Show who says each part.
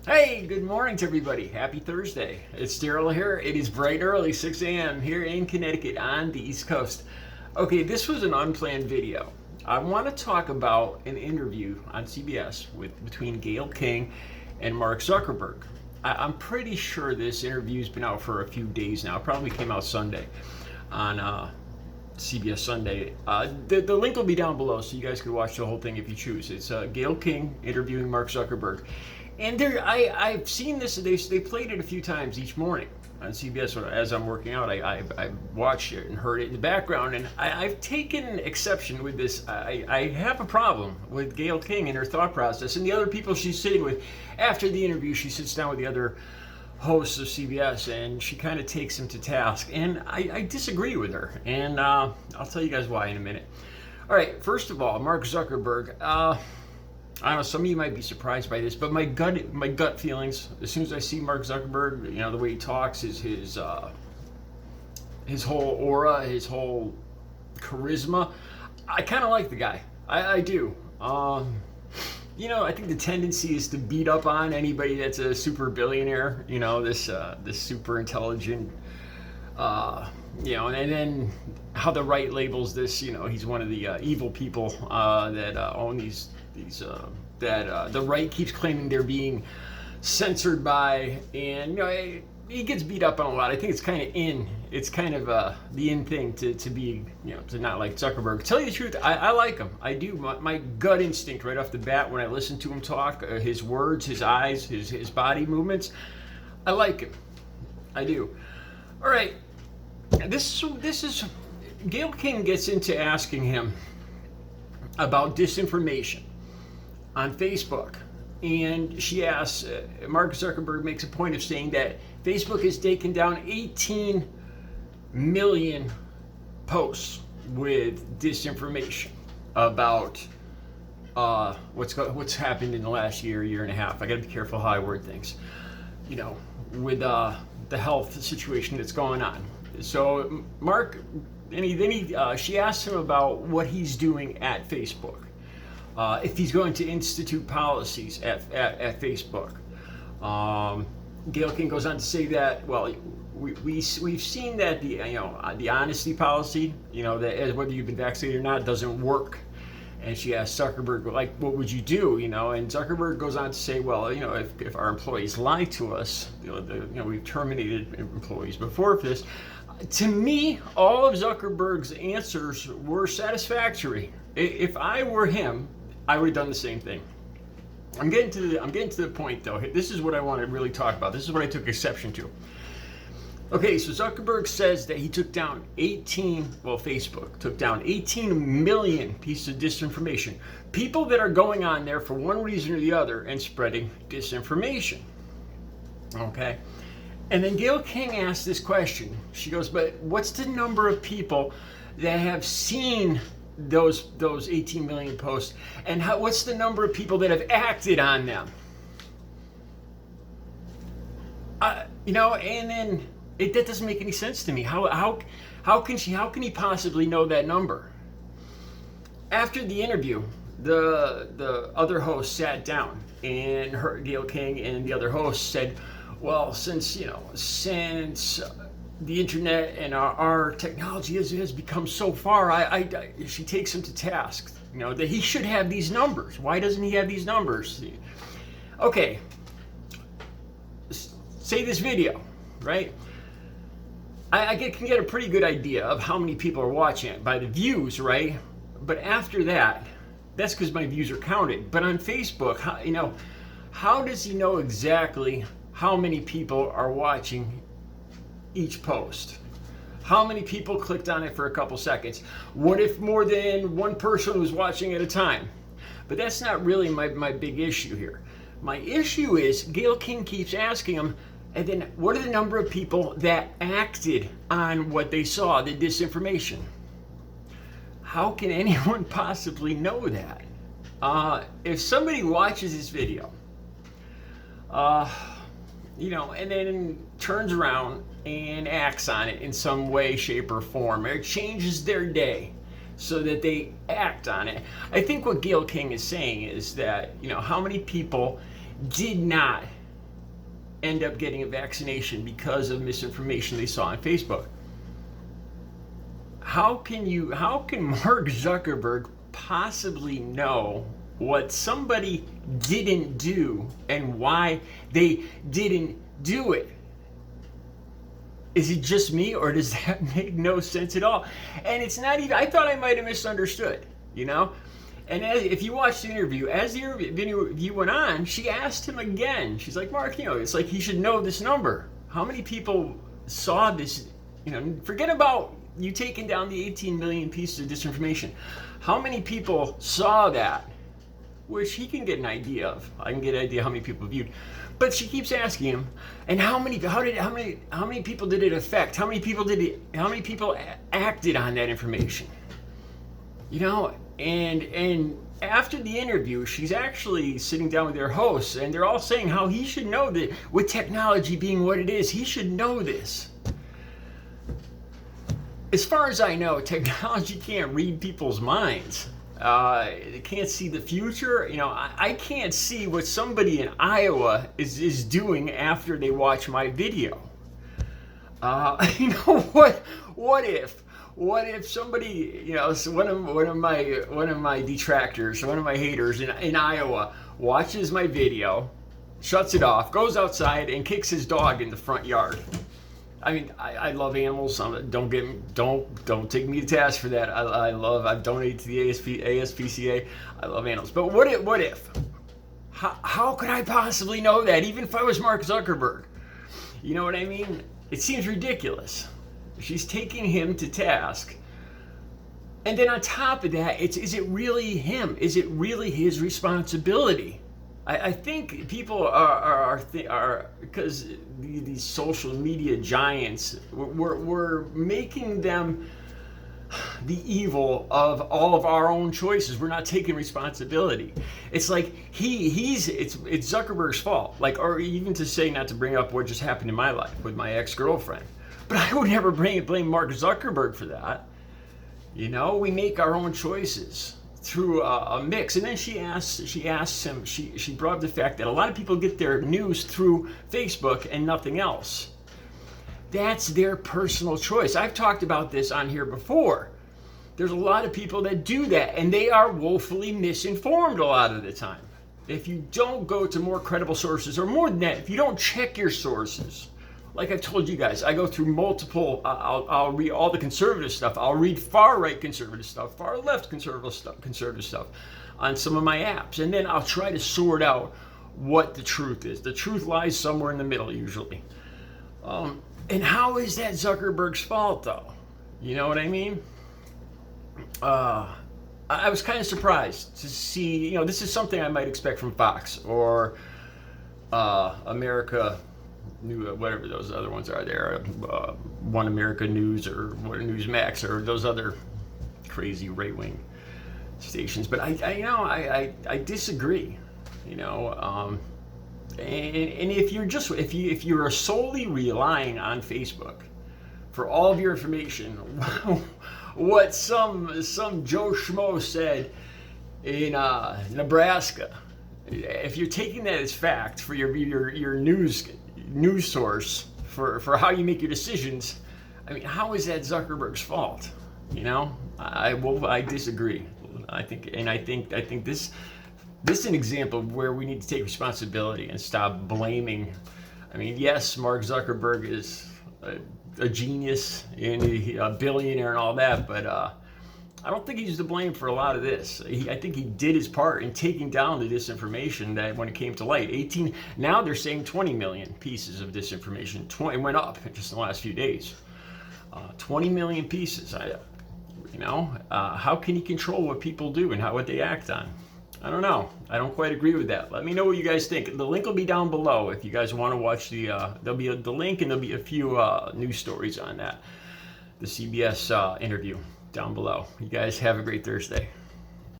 Speaker 1: Hey, good morning to everybody. Happy Thursday. It's Daryl here. It is bright early, 6 a.m. here in Connecticut on the East Coast. Okay, this was an unplanned video. I want to talk about an interview on CBS between Gayle King and Mark Zuckerberg. I'm pretty sure this interview's been out for a few days now. It probably came out Sunday on CBS Sunday. The link will be down below so you guys can watch the whole thing if you choose. It's Gayle King interviewing Mark Zuckerberg. And I've seen this. They played it a few times each morning on CBS as I'm working out. I watched it and heard it in the background, and I've taken exception with this. I have a problem with Gayle King and her thought process, and the other people she's sitting with. After the interview, she sits down with the other hosts of CBS, and she kind of takes them to task. And I disagree with her, and I'll tell you guys why in a minute. All right, first of all, Mark Zuckerberg. I don't know, some of you might be surprised by this, but my gut feelings, as soon as I see Mark Zuckerberg, the way he talks, his whole aura, his whole charisma, I kind of like the guy. I do. I think the tendency is to beat up on anybody that's a super billionaire, this super intelligent, and then how the right labels this, he's one of the evil people that own these that the right keeps claiming they're being censored by, and he gets beat up on a lot. I think it's kind of the in thing to be, to not like Zuckerberg. To tell you the truth, I like him. I do. My gut instinct right off the bat when I listen to him talk, his words, his eyes, his body movements, I like him. I do. All right. This is Gayle King gets into asking him about disinformation on Facebook, and she asks, Mark Zuckerberg makes a point of saying that Facebook has taken down 18 million posts with disinformation about what's happened in the last year and a half. I got to be careful how I word things, with the health situation that's going on. So Mark, she asked him about what he's doing at Facebook. If he's going to institute policies at Facebook. Gayle King goes on to say that, well, we've seen that the honesty policy, that whether you've been vaccinated or not, doesn't work. And she asked Zuckerberg, like, what would you do? And Zuckerberg goes on to say, well, if our employees lie to us, we've terminated employees before this. To me, all of Zuckerberg's answers were satisfactory. If I were him, I would have done the same thing. I'm getting to the point, though. This is what I want to really talk about. This is what I took exception to. Okay, so Zuckerberg says that he took down Facebook took down 18 million pieces of disinformation. People that are going on there for one reason or the other and spreading disinformation. Okay? And then Gayle King asked this question. She goes, but what's the number of people that have seen those 18 million posts, and what's the number of people that have acted on them? And then that doesn't make any sense to me. How can he possibly know that number? After the interview, the other host sat down, and Gayle King and the other host said, well, since the internet and our technology has become so far, she takes him to task, that he should have these numbers. Why doesn't he have these numbers? Okay, say this video, right? I can get a pretty good idea of how many people are watching it by the views, right? But after that, that's because my views are counted. But on Facebook, how does he know exactly how many people are watching each post? How many people clicked on it for a couple seconds? What if more than one person was watching at a time? But that's not really my big issue here. My issue is Gayle King keeps asking him, and then what are the number of people that acted on what they saw, the disinformation? How can anyone possibly know that? If somebody watches this video, and then turns around and acts on it in some way, shape, or form, or it changes their day so that they act on it. I think what Gayle King is saying is that, how many people did not end up getting a vaccination because of misinformation they saw on Facebook. How can Mark Zuckerberg possibly know what somebody didn't do and why they didn't do it? Is it just me, or does that make no sense at all? And it's not even, I thought I might have misunderstood, you know? And if you watch the interview, as the interview went on, she asked him again. She's like, Mark, it's like he should know this number. How many people saw this? Forget about you taking down the 18 million pieces of disinformation. How many people saw that? Which he can get an idea of. I can get an idea how many people viewed. But she keeps asking him, and how many people did it affect? How many people acted on that information? And after the interview, she's actually sitting down with their hosts, and they're all saying how he should know that, with technology being what it is, he should know this. As far as I know, technology can't read people's minds. It can't see the future. I can't see what somebody in Iowa is doing after they watch my video. What if somebody, one of my detractors, one of my haters in Iowa watches my video, shuts it off, goes outside and kicks his dog in the front yard? I mean, I love animals. Don't take me to task for that. I've donated to the ASPCA. I love animals. But what if? How could I possibly know that, even if I was Mark Zuckerberg? You know what I mean? It seems ridiculous. She's taking him to task. And then on top of that, is it really him? Is it really his responsibility? I think people are because these social media giants, we're making them the evil of all of our own choices. We're not taking responsibility. It's like it's Zuckerberg's fault. Or even to say, not to bring up what just happened in my life with my ex-girlfriend, but I would never blame Mark Zuckerberg for that. We make our own choices through a mix. And then she asks him, she brought up the fact that a lot of people get their news through Facebook and nothing else. That's their personal choice. I've talked about this on here before. There's a lot of people that do that, and they are woefully misinformed a lot of the time. If you don't go to more credible sources, or more than that, if you don't check your sources, like I told you guys, I go through multiple, I'll read all the conservative stuff. I'll read far-right conservative stuff, far-left conservative stuff on some of my apps. And then I'll try to sort out what the truth is. The truth lies somewhere in the middle, usually. And how is that Zuckerberg's fault, though? You know what I mean? I was kind of surprised to see, this is something I might expect from Fox or America, whatever those other ones are there, One America News or Newsmax or those other crazy right-wing stations. But I disagree, and if you're solely relying on Facebook for all of your information, what some Joe Schmo said in Nebraska, if you're taking that as fact for your news source for how you make your decisions, I mean, how is that Zuckerberg's fault? I disagree. I think this is an example of where we need to take responsibility and stop blaming. I mean, yes, Mark Zuckerberg is a genius and a billionaire and all that, but I don't think he's to blame for a lot of this. I think he did his part in taking down the disinformation that when it came to light. Now they're saying 20 million pieces of disinformation. It went up just in the last few days. 20 million pieces. How can he control what people do and what they act on? I don't know. I don't quite agree with that. Let me know what you guys think. The link will be down below if you guys want to watch there'll be the link, and there'll be a few news stories on that. The CBS interview down below. You guys have a great Thursday.